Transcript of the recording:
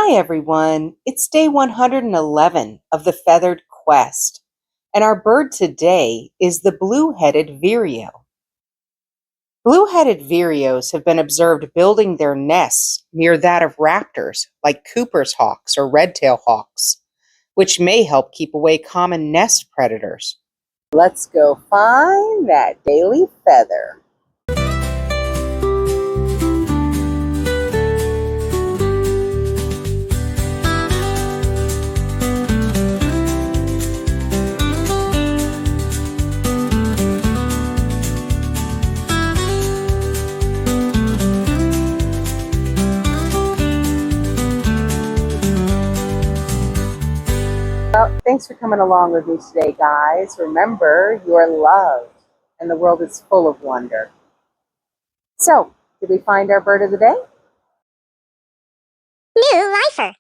Hi everyone, it's day 111 of the Feathered Quest, and our bird today is the blue-headed vireo. Blue-headed vireos have been observed building their nests near that of raptors like Cooper's hawks or red-tailed hawks, which may help keep away common nest predators. Let's go find that daily feather. Well, thanks for coming along with me today, guys. Remember, you are loved, and the world is full of wonder. So, did we find our bird of the day? New lifer.